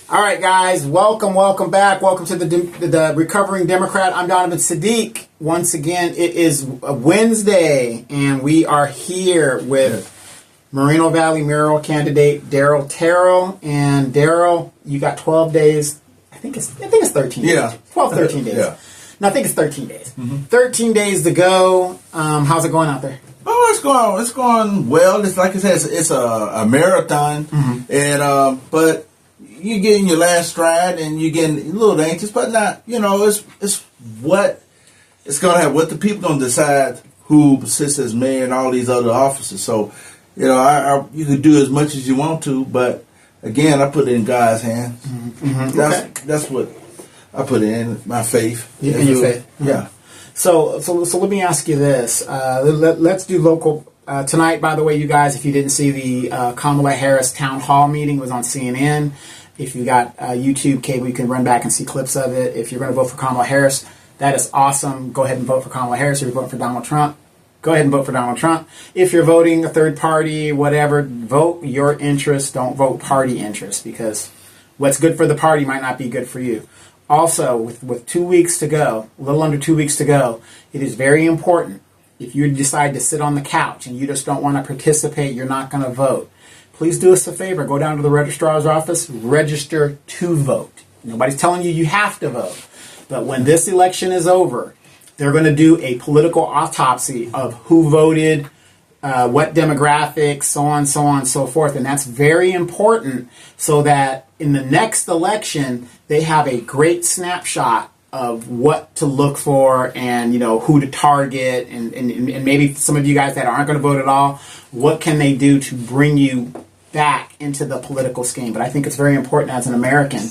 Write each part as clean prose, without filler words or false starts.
All right, guys, welcome back. Welcome to the Recovering Democrat. I'm Donovan Saadiq. Once again, it is a Wednesday, and we are here with Moreno Valley mayoral candidate Daryl Terrell. And Daryl, you got 12 days. I think it's 13 days. Yeah. 12, 13 days. Yeah. No, I think it's 13 days. 13 days to go. How's it going out there? Oh, it's going well. It's like I said, it's a marathon, and but you're getting your last stride, and you're getting a little anxious, but not. It's what it's gonna have. What the people gonna decide who sits as mayor and all these other offices. So, you can do as much as you want to, but again, I put it in God's hands. That's what I put in my faith. In your faith. Yeah. So let me ask you this. Let's do local tonight. By the way, you guys, if you didn't see the Kamala Harris town hall meeting, it was on CNN. If you got YouTube cable, you can run back and see clips of it. If you're going to vote for Kamala Harris, that is awesome. Go ahead and vote for Kamala Harris. If you're voting for Donald Trump, go ahead and vote for Donald Trump. If you're voting a third party, whatever, vote your interest. Don't vote party interest, because what's good for the party might not be good for you. Also, with 2 weeks to go, a little under 2 weeks to go, it is very important, if you decide to sit on the couch and you just don't want to participate, you're not going to vote, please do us a favor. Go down to the registrar's office, register to vote. Nobody's telling you have to vote. But when this election is over, they're going to do a political autopsy of who voted, what demographics, so on, so forth. And that's very important, so that in the next election, they have a great snapshot of what to look for, and who to target, and maybe some of you guys that aren't going to vote at all, what can they do to bring you back into the political scheme. But I think it's very important as an American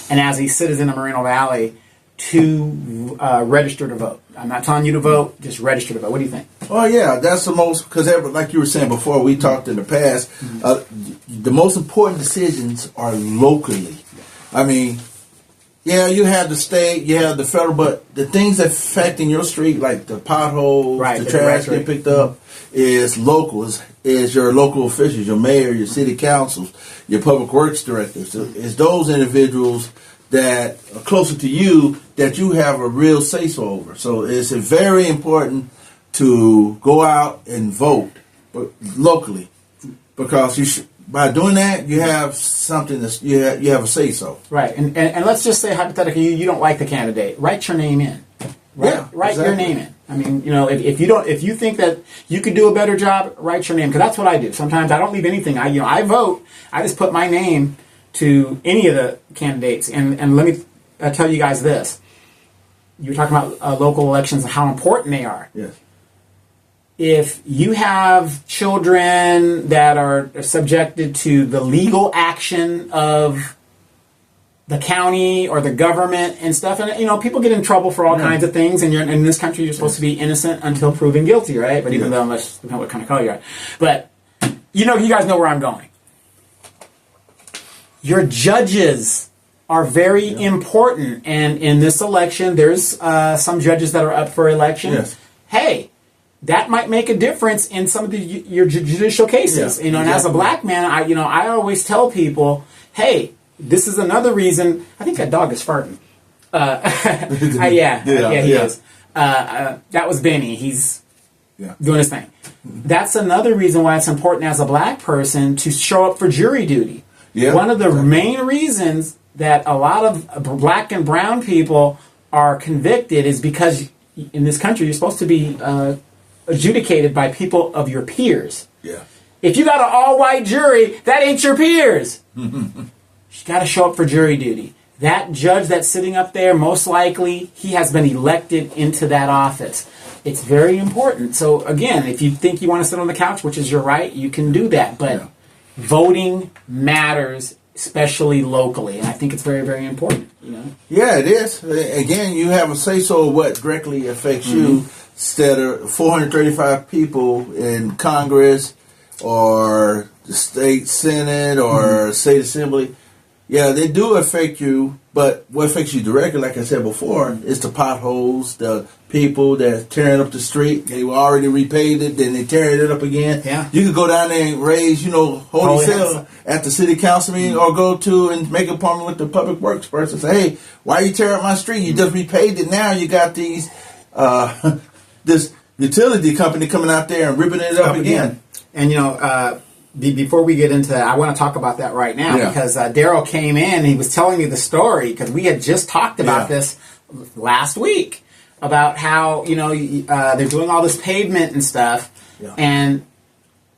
and as a citizen of Moreno Valley to register to vote. I'm not telling you to vote, just register to vote. What do you think? Oh, yeah, that's the most, because like you were saying before, we talked in the past, the most important decisions are locally. I mean, yeah, you have the state, you have the federal, but the things that affecting your street, like the potholes, the trash getting picked up, is local. Is your local officials, your mayor, your city councils, your public works directors. It's those individuals that are closer to you that you have a real say-so over. So it's very important to go out and vote locally, because by doing that, you have something that you have a say-so. Right, and let's just say hypothetically you don't like the candidate. Write your name in. Write your name in. I mean, if you think that you could do a better job, write your name, because that's what I do. Sometimes I don't leave anything. I vote. I just put my name to any of the candidates. And let me tell you guys this. You're talking about local elections and how important they are. Yes. If you have children that are subjected to the legal action of the county or the government and stuff, and people get in trouble for all kinds of things, and in this country you're supposed to be innocent until proven guilty, right? But even though, unless depending on what kind of color you are. But you guys know where I'm going. Your judges are very important, and in this election, there's some judges that are up for election. Yes. Hey, that might make a difference in some of your judicial cases. Yeah, and as a black man, I always tell people, hey, this is another reason. I think that dog is farting. He is. That was Benny. He's doing his thing. That's another reason why it's important as a black person to show up for jury duty. Yeah, one of the main reasons that a lot of black and brown people are convicted is because in this country you're supposed to be adjudicated by people of your peers. Yeah. If you got an all-white jury, that ain't your peers. You got to show up for jury duty. That judge that's sitting up there, most likely, he has been elected into that office. It's very important. So, again, if you think you want to sit on the couch, which is your right, you can do that. But voting matters, especially locally. And I think it's very, very important. Yeah, it is. Again, you have a say-so of what directly affects you, instead of 435 people in Congress or the state Senate or state assembly. Yeah, they do affect you, but what affects you directly, like I said before, is the potholes, the people that tearing up the street. They were already repaved it, then they tearing it up again. Yeah. You could go down there and raise, holy cell at the city council meeting, or go to and make an appointment with the public works person. Say, hey, why you tearing up my street? You just repaved it. Now you got these this utility company coming out there and ripping it up again. And before we get into that, I want to talk about that right now because Daryl came in and he was telling me the story because we had just talked about this last week about how they're doing all this pavement and stuff, and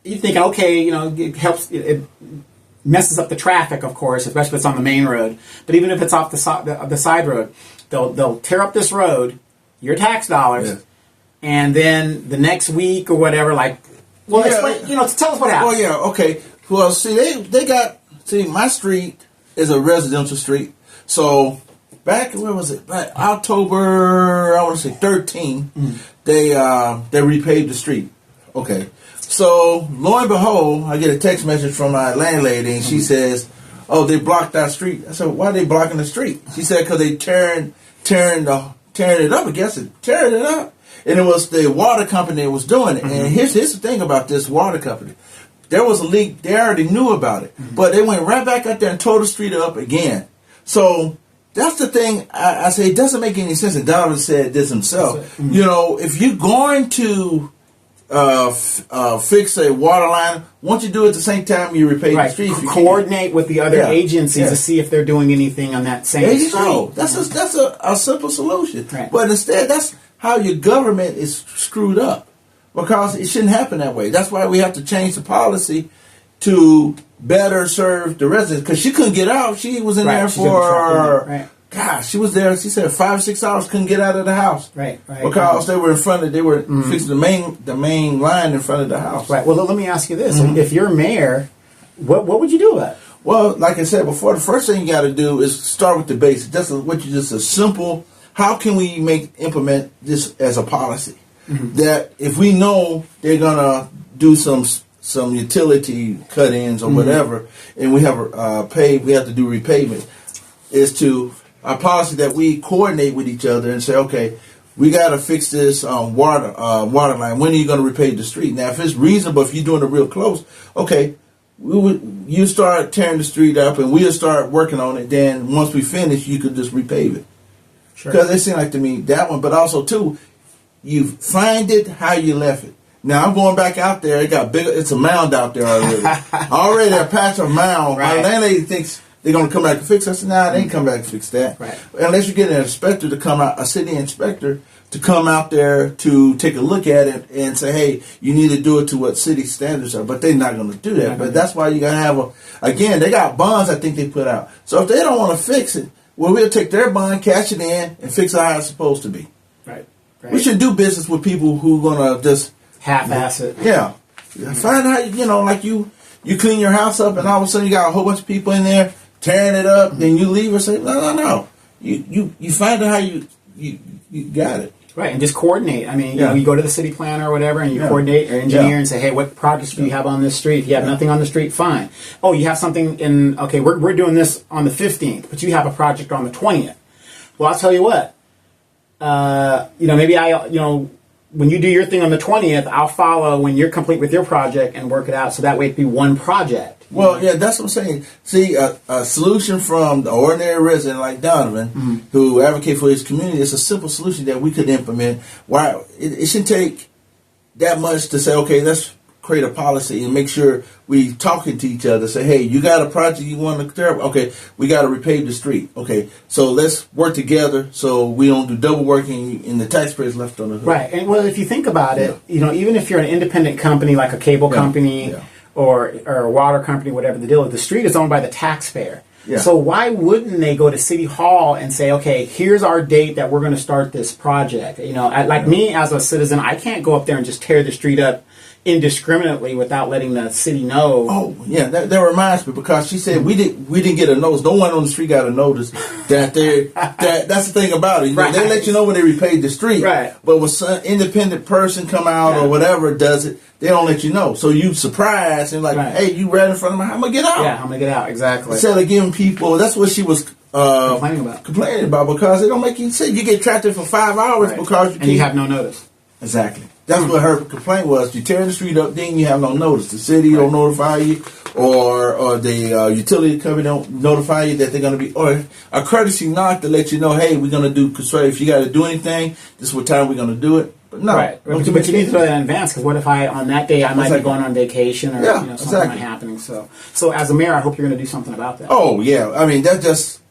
you think, okay, it helps. It messes up the traffic, of course, especially if it's on the main road. But even if it's off the side road, they'll tear up this road, your tax dollars, and then the next week or whatever, explain, tell us what happened. Oh, yeah, okay. Well, see, my street is a residential street. So, back, where was it? Back October, I want to say 13, they repaved the street. Okay. So, lo and behold, I get a text message from my landlady, and she says, oh, they blocked our street. I said, why are they blocking the street? She said, because they tearing it up, I guess, tearing it up. And it was the water company that was doing it. And here's the thing about this water company. There was a leak. They already knew about it. But they went right back out there and tore the street up again. So that's the thing. I say it doesn't make any sense. And Donovan said this himself. If you're going to fix a water line, won't you do it at the same time you repave the street? Coordinate with the other agencies to see if they're doing anything on that same street. Go. That's a simple solution. Right. But instead, that's how your government is screwed up, because it shouldn't happen that way. That's why we have to change the policy to better serve the residents. Because she couldn't get out. She was in there for, gosh, she was there. She said 5 or 6 hours, couldn't get out of the house. Right. Because they were in front of, they were fixing the main line in front of the house. Right. Well, let me ask you this: if you're mayor, what would you do about it? Well, like I said before, the first thing you got to do is start with the basics. That's just a simple. How can we implement this as a policy? That if we know they're gonna do some utility cut-ins or whatever, and we have we have to do repavement, is to a policy that we coordinate with each other and say, okay, we got to fix this water line. When are you going to repave the street? Now, if it's reasonable, if you're doing it real close, okay, you start tearing the street up and we'll start working on it. Then once we finish, you could just repave it. Because it seemed like to me that one, but also too, you find it how you left it. Now I'm going back out there. It got bigger. It's a mound out there already. Already a patch of mound. My landlady thinks they're going to come back and fix it. I said, nah, they ain't come back and fix that. Right. Unless you get an inspector to come out, a city inspector to come out there to take a look at it and say, hey, you need to do it to what city standards are. But they're not going to do that. But that's why you got to have again, they got bonds I think they put out. So if they don't want to fix it, well, we'll take their bond, cash it in, and fix it how it's supposed to be. Right. We should do business with people who are going to just half-ass it. Yeah. Find how, like you clean your house up and all of a sudden you got a whole bunch of people in there tearing it up, then you leave and say, no. You find out how you got it. Right, and just coordinate. I mean, you go to the city planner or whatever, and you coordinate your engineer and say, hey, what projects do you have on this street? If you have nothing on the street, fine. Oh, you have something we're doing this on the 15th, but you have a project on the 20th. Well, I'll tell you what. Maybe when you do your thing on the 20th, I'll follow when you're complete with your project and work it out so that way it'd be one project. Well, yeah, that's what I'm saying. See, a solution from the ordinary resident like Donovan, who advocate for his community, it's a simple solution that we could implement. Why it shouldn't take that much to say, okay, let's create a policy and make sure we talking to each other. Say, hey, you got a project you want to clear up? Okay, we got to repave the street. Okay, so let's work together so we don't do double working and the taxpayers left on the hook. Right, and well, if you think about it, even if you're an independent company like a cable company or a water company, whatever the deal is, the street is owned by the taxpayer. Yeah. So why wouldn't they go to City Hall and say, okay, here's our date that we're going to start this project? Me as a citizen, I can't go up there and just tear the street up, indiscriminately without letting the city know. Oh yeah, that reminds me, because she said we didn't get a notice. No one on the street got a notice that that's the thing about it. Right. They let you know when they repaved the street, right? But when some independent person come out or whatever does it, they don't let you know. So you surprised and like, hey, you right in front of me. I'm gonna get out. Yeah, I'm gonna get out. Exactly. Instead of giving people, that's what she was complaining about, because it don't make any sense. You get trapped there for 5 hours because you have no notice. Exactly. That's what her complaint was. You tear the street up, then you have no notice. The city don't notify you, or the utility company don't notify you that they're going to be, or a courtesy knock to let you know, hey, we're going to do construction. If you got to do anything, this is what time we're going to do it. But no. Right. But you need to know that in advance, because what if on that day I might be going on vacation, or something might happening. So as a mayor, I hope you're going to do something about that. Oh, yeah. I mean, this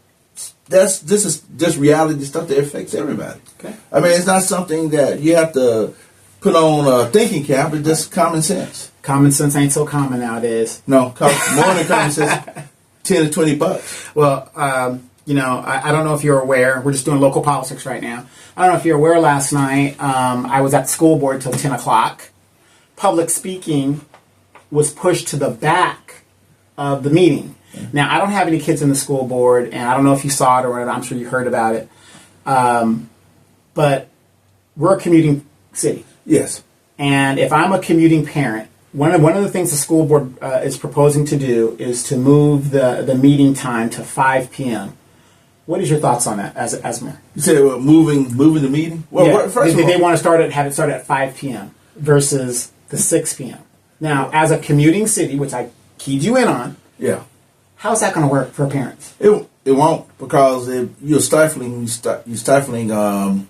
is just reality stuff that affects everybody. Okay. I mean, it's not something that you have to put on a thinking cap. It's just common sense. Common sense ain't so common nowadays. No, more than common sense. $10 to $20. Well, I don't know if you're aware. We're just doing local politics right now. I don't know if you're aware. Last night, I was at the school board till 10 o'clock. Public speaking was pushed to the back of the meeting. Now, I don't have any kids in the school board, and I don't know if you saw it or whatever. I'm sure you heard about it. But we're a commuting city. Yes. And if I'm a commuting parent, one of the things the school board is proposing to do is to move the meeting time to 5 p.m. What is your thoughts on that as mayor? You said moving the meeting? Well, first of all, they want to have it start at 5 p.m. versus the 6 p.m. Now, as a commuting city, which I keyed you in on, how's that going to work for parents? It won't, because you're stifling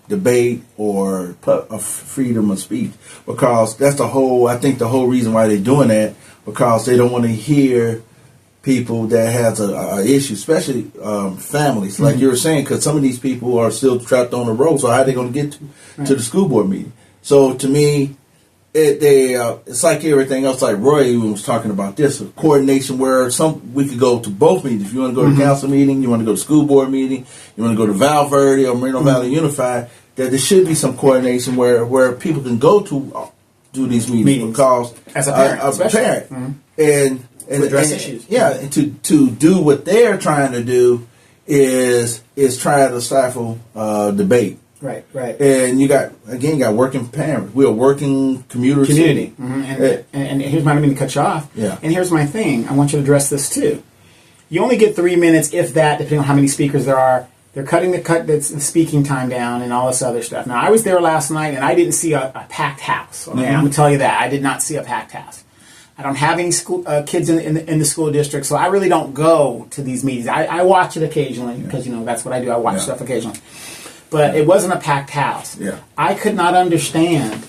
debate or freedom of speech, because that's the whole reason why they're doing that, because they don't want to hear people that has a issue, especially families, like you were saying, because some of these people are still trapped on the road. So how are they going to get to the school board meeting? So to me, it's like everything else. Like Roy was talking about this, a coordination where we could go to both meetings. If you want to go to council meeting, you want to go to school board meeting, you want to go to Val Verde or Moreno Valley Unified, that there should be some coordination where people can go to do these meetings. Because as a parent, and address issues. Yeah, and to do what they're trying to do is try to stifle debate. Right. And you got working parents. We're a working community. And here's my, I didn't mean to cut you off. Yeah. And here's my thing. I want you to address this too. You only get 3 minutes, if that, depending on how many speakers there are. They're cutting the speaking time down and all this other stuff. Now, I was there last night, and I didn't see a packed house. Okay, I'm going to tell you that. I did not see a packed house. I don't have any school kids in the school district, so I really don't go to these meetings. I watch it occasionally, because that's what I do. I watch stuff occasionally. But it wasn't a packed house. Yeah. I could not understand.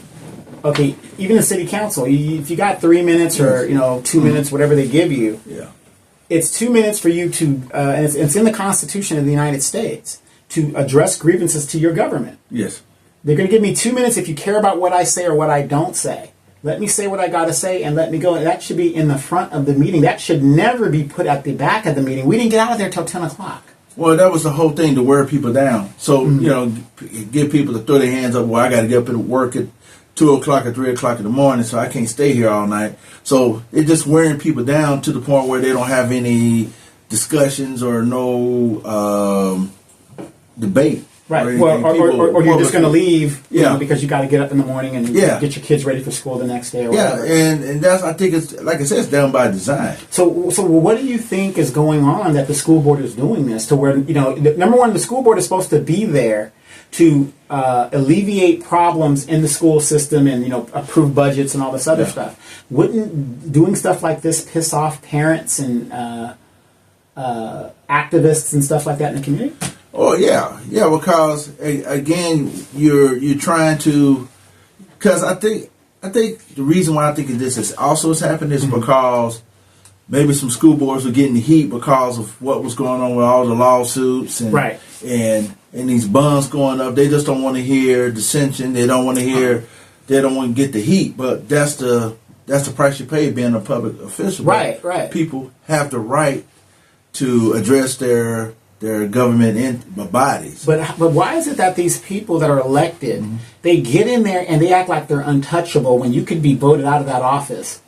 Okay, even the city council, if you got 3 minutes or 2 minutes, whatever they give you, it's 2 minutes for you to, and it's in the Constitution of the United States, to address grievances to your government. Yes. They're going to give me 2 minutes if you care about what I say or what I don't say. Let me say what I got to say and let me go. And that should be in the front of the meeting. That should never be put at the back of the meeting. We didn't get out of there till 10 o'clock. Well, that was the whole thing, to wear people down. So, get people to throw their hands up. Well, I got to get up and work at 2 o'clock or 3 o'clock in the morning, so I can't stay here all night. So it's just wearing people down to the point where they don't have any discussions or no debate. Right. Or you're just going to leave because you got to get up in the morning and get your kids ready for school the next day or whatever. And that's, I think it's, like I said, it's done by design. So what do you think is going on that the school board is doing this to where, number one, the school board is supposed to be there to alleviate problems in the school system and, approve budgets and all this other stuff. Wouldn't doing stuff like this piss off parents and activists and stuff like that in the community? Oh yeah, because again, you're trying to, because I think the reason why I think this is happening is because maybe some school boards were getting the heat because of what was going on with all the lawsuits and these bonds going up. They just don't want to hear dissension. They don't want to hear. They don't want to get the heat. But that's the price you pay being a public official. Right. People have the right to address their their government bodies. But why is it that these people that are elected, they get in there and they act like they're untouchable when you could be voted out of that office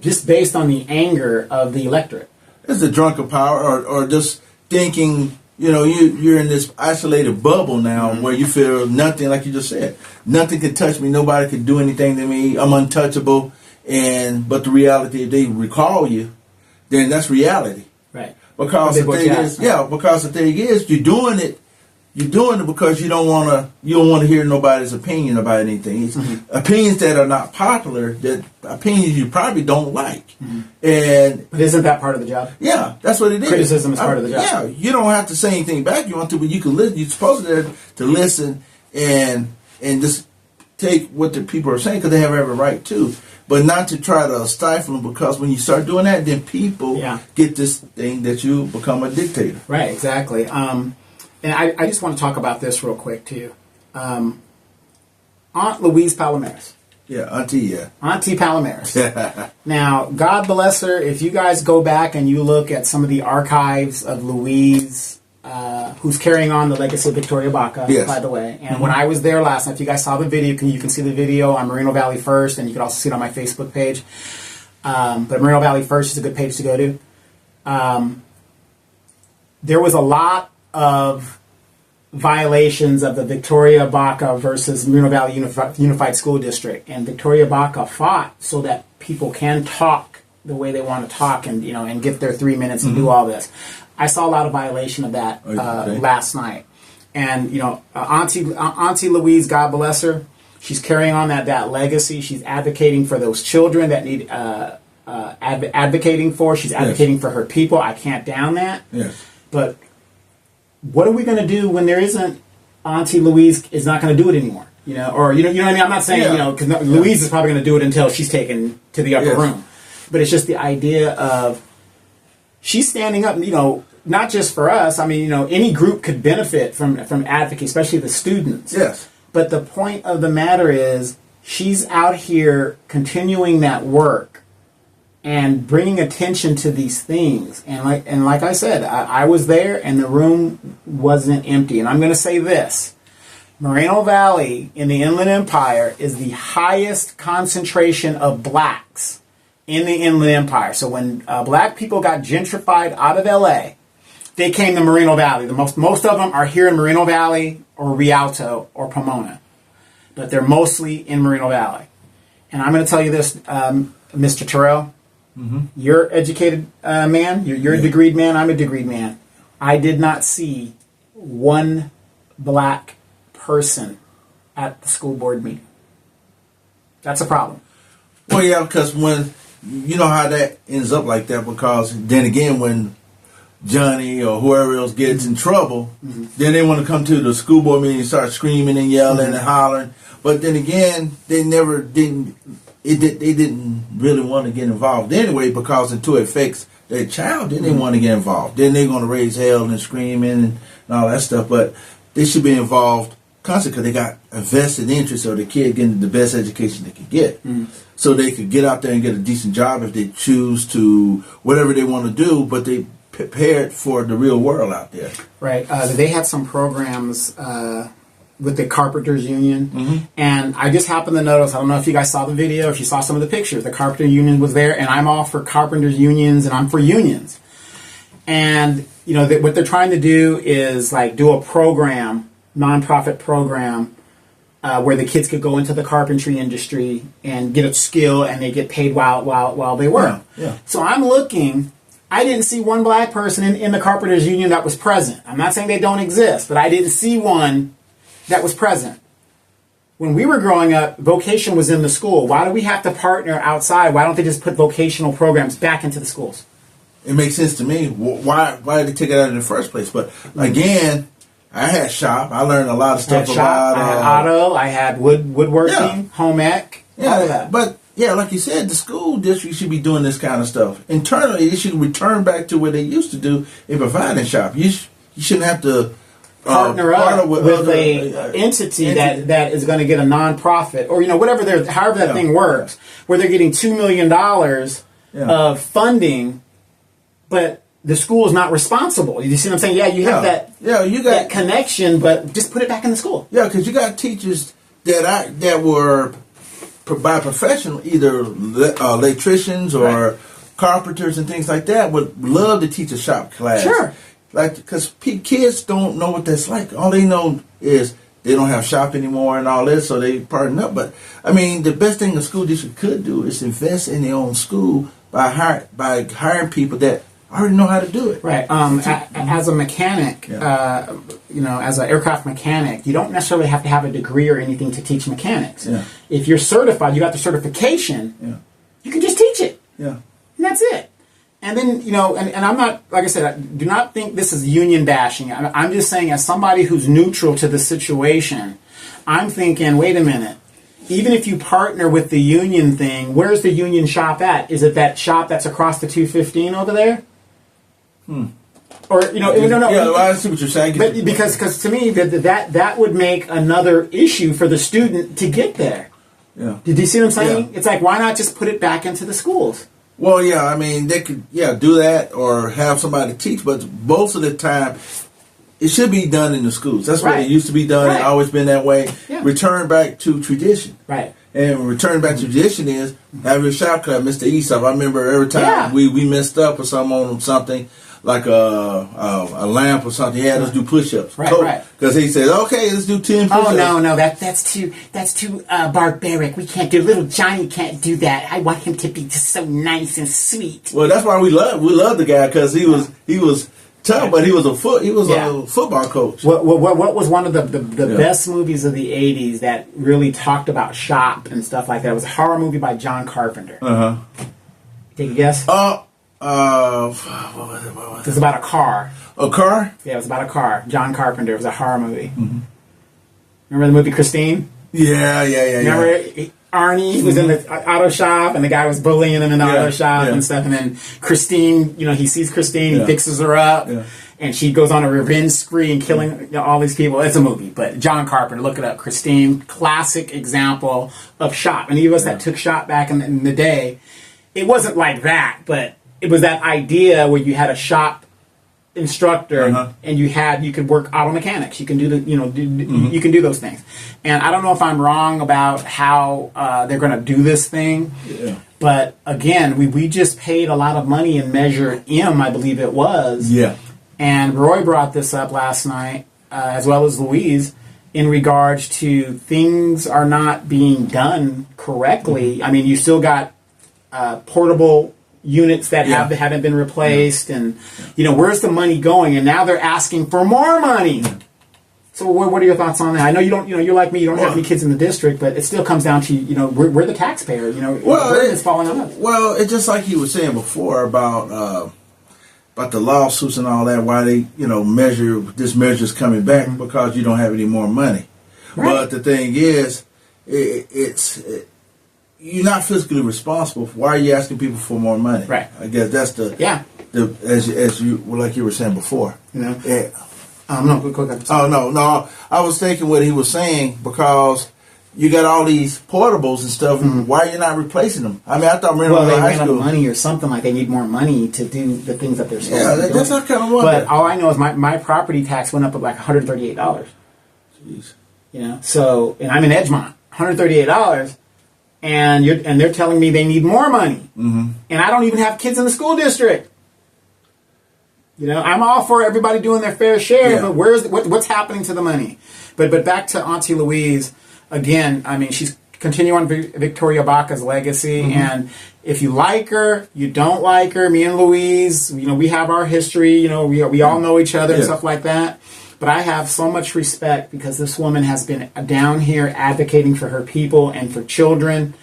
just based on the anger of the electorate? It's the drunken power, or just thinking, you're in this isolated bubble now where you feel nothing, like you just said, nothing can touch me, nobody can do anything to me, I'm untouchable. But the reality, if they recall you, then that's reality. Right. Because the thing is, you're doing it because you don't want to hear nobody's opinion about anything. It's opinions that are not popular, that opinions you probably don't like. But isn't that part of the job? Yeah, that's what it is. Criticism is part of the job. Yeah, you don't have to say anything back. You want to, but you can listen. You're supposed to listen and just take what the people are saying, because they have every right to. But not to try to stifle them, because when you start doing that, then people get this thing that you become a dictator. Right, exactly. And I just want to talk about this real quick, too. Aunt Louise Palomares. Yeah, Auntie, yeah. Auntie Palomares. Now, God bless her. If you guys go back and you look at some of the archives of Louise, who's carrying on the legacy of Victoria Baca, by the way. And when I was there last night, if you guys saw the video, you can see the video on Moreno Valley First, and you can also see it on my Facebook page. But Moreno Valley First is a good page to go to. There was a lot of violations of the Victoria Baca versus Moreno Valley Unified School District, and Victoria Baca fought so that people can talk the way they want to talk, and and get their 3 minutes and do all this. I saw a lot of violation of that last night, and Auntie Louise, God bless her, she's carrying on that legacy. She's advocating for those children that need advocating for. She's advocating for her people. I can't down that. Yes. But what are we going to do when there isn't Auntie Louise is not going to do it anymore? Or you know what I mean? I'm not saying because Louise is probably going to do it until she's taken to the upper room. But it's just the idea of she's standing up. Not just for us. I mean, any group could benefit from advocacy, especially the students. Yes. But the point of the matter is, she's out here continuing that work and bringing attention to these things. And like I said, I was there, and the room wasn't empty. And I'm going to say this: Moreno Valley in the Inland Empire is the highest concentration of blacks in the Inland Empire. So when black people got gentrified out of L.A., they came to Moreno Valley. Most of them are here in Moreno Valley or Rialto or Pomona. But they're mostly in Moreno Valley. And I'm going to tell you this, Mr. Terrell. You're an educated man. You're a degreed man. I'm a degreed man. I did not see one black person at the school board meeting. That's a problem. Well, yeah, because when you know how that ends up like that, because then again, when Johnny or whoever else gets in trouble, then they want to come to the school board meeting and start screaming and yelling and hollering. But then again, they didn't really want to get involved anyway, because until it affects their child, then they want to get involved. Then they're going to raise hell and screaming and all that stuff. But they should be involved constantly, because they got a vested interest of the kid getting the best education they could get. So they could get out there and get a decent job if they choose to, whatever they want to do, but they prepared for the real world out there. Right. They had some programs with the Carpenters Union, and I just happened to notice, I don't know if you guys saw the video, if you saw some of the pictures, the Carpenter Union was there, and I'm all for Carpenters Unions, and I'm for unions. And, what they're trying to do is, do a program, nonprofit program, where the kids could go into the carpentry industry and get a skill, and they get paid while they work. Yeah. So I'm looking. I didn't see one black person in the Carpenters Union that was present. I'm not saying they don't exist, but I didn't see one that was present. When we were growing up, vocation was in the school. Why do we have to partner outside? Why don't they just put vocational programs back into the schools? It makes sense to me. Why did they take it out in the first place? But again, I had shop. I learned a lot of stuff about. I had auto. I had woodworking, home ec, all of that. But yeah, like you said, the school district should be doing this kind of stuff. Internally, it should return back to what they used to do in providing shop. You shouldn't have to partner up with a entity that is going to get a nonprofit, or whatever however that thing works, where they're getting $2 million of funding, but the school is not responsible. You see what I'm saying? Yeah, you have that connection, but just put it back in the school. Yeah, because you got teachers that were by profession, either electricians or carpenters and things like that, would love to teach a shop class. Sure. Like, because kids don't know what that's like. All they know is they don't have shop anymore and all this, so they partner up. But, I mean, the best thing a school district could do is invest in their own school by hiring people that already know how to do it. Right. As a mechanic, as an aircraft mechanic, you don't necessarily have to have a degree or anything to teach mechanics. Yeah. If you're certified, you got the certification, you can just teach it. Yeah. And that's it. And then, and I'm not, like I said, I do not think this is union bashing. I'm just saying, as somebody who's neutral to the situation, I'm thinking, wait a minute. Even if you partner with the union thing, where's the union shop at? Is it that shop that's across the 215 over there? Or no. Yeah, I see what you're saying. But because to me that would make another issue for the student to get there. Yeah. Did you see what I'm saying? Yeah. It's like, why not just put it back into the schools? Well, yeah, I mean, they could, do that or have somebody teach, but most of the time, it should be done in the schools. That's what it used to be done. Right. It's always been that way. Yeah. Return back to tradition. Right. And return back to tradition is have your shop club, Mr. Aesop. I remember every time we messed up or something on something, like a lamp or something. Yeah, let's do push-ups. Right. Because he said, okay, let's do 10 push-ups. Oh no, that's too barbaric. We can't do. Little Johnny can't do that. I want him to be just so nice and sweet. Well, that's why we love the guy, because he was tough, but he was a football coach. What was one of the best movies of the 80s that really talked about shop and stuff like that? It was a horror movie by John Carpenter. Take a guess. What was It was about a car. A car? Yeah, it was about a car. John Carpenter. It was a horror movie. Remember the movie Christine? Yeah. Remember Arnie was in the auto shop, and the guy was bullying him in the auto shop and stuff. And then Christine, he sees Christine, he fixes her up, and she goes on a revenge spree and killing all these people. It's a movie, but John Carpenter, look it up. Christine, classic example of shop. And any of us that took shop back in the day, it wasn't like that, but it was that idea where you had a shop instructor and you could work auto mechanics. You can do you can do those things. And I don't know if I'm wrong about how they're going to do this thing. Yeah. But again, we just paid a lot of money in Measure M, I believe it was. Yeah. And Roy brought this up last night, as well as Louise, in regards to things are not being done correctly. I mean, you still got portable units that haven't been replaced, and where's the money going? And now they're asking for more money. So what are your thoughts on that? I know you don't. You're like me. You don't have any kids in the district, but it still comes down to we're the taxpayer. It's falling on us. Well, it's just like you were saying before about the lawsuits and all that. Why they measure's coming back because you don't have any more money. Right. But the thing is, you're not fiscally responsible. Why are you asking people for more money? Right. I guess that's as you like you were saying before. Yeah. No, go ahead. Oh no. I was thinking what he was saying, because you got all these portables and stuff. Why are you not replacing them? I mean, I thought they ran out of money or something, like they need more money to do the things that they're supposed to do. Yeah, that's not kind of money. But all I know is my property tax went up like $138. Jeez. So, and I'm in Edgemont, $138. And they're telling me they need more money, and I don't even have kids in the school district. I'm all for everybody doing their fair share, but what's happening to the money? But back to Auntie Louise again. I mean, she's continuing Victoria Baca's legacy, and if you like her, you don't like her. Me and Louise, we have our history. We all know each other and stuff like that. But I have so much respect because this woman has been down here advocating for her people and for children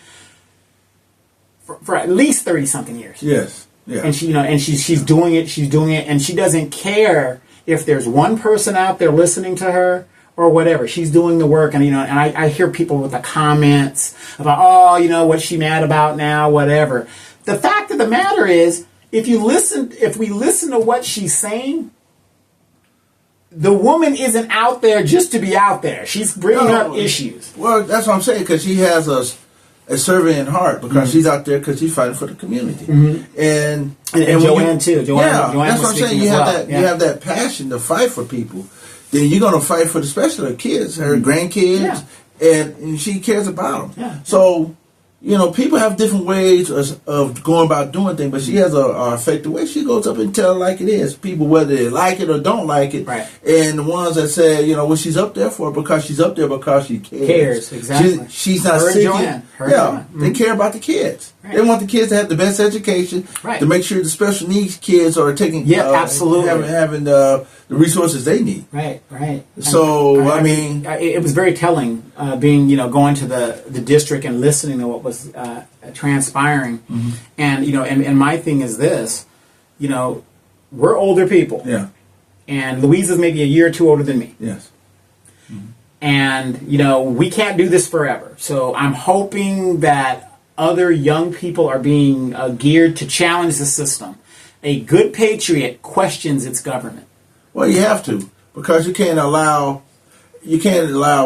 for at least 30-something years. Yes. Yeah. And she's doing it. She's doing it, and she doesn't care if there's one person out there listening to her or whatever. She's doing the work, and I hear people with the comments about, what's she mad about now, whatever. The fact of the matter is, if we listen to what she's saying, the woman isn't out there just to be out there. She's bringing up issues. Well, that's what I'm saying, because she has us a servant in heart because she's out there because she's fighting for the community. And Joanne too. Joanne that's was what I'm saying. speaking You as have well. that. You have that passion to fight for people. Then you're going to fight for, especially her kids, her grandkids, and she cares about them. Yeah. So, people have different ways of going about doing things, but she has a effective way. She goes up and tell it like it is. People, whether they like it or don't like it. Right. And the ones that say, what she's up there for, because she's up there because she cares. Exactly. She's not Her seeking. and Joanne. They care about the kids. Right. They want the kids to have the best education, to make sure the special needs kids are taking, absolutely, having the resources they need. Right. So I mean, it was very telling being, going to the district and listening to what was transpiring, and and my thing is this, we're older people, and Louise is maybe a year or two older than me, and we can't do this forever. So I'm hoping that other young people are being geared to challenge the system. A good patriot questions its government. Well, you have to, because you can't allow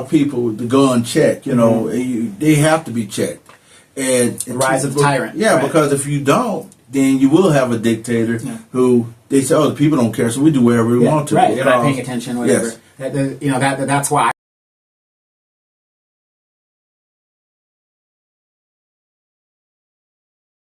people to go unchecked. They have to be checked. And the rise of the tyrant. Yeah, because if you don't, then you will have a dictator who they say, the people don't care, so we do whatever we want to. Right, they're not paying attention, whatever. Yes. That's why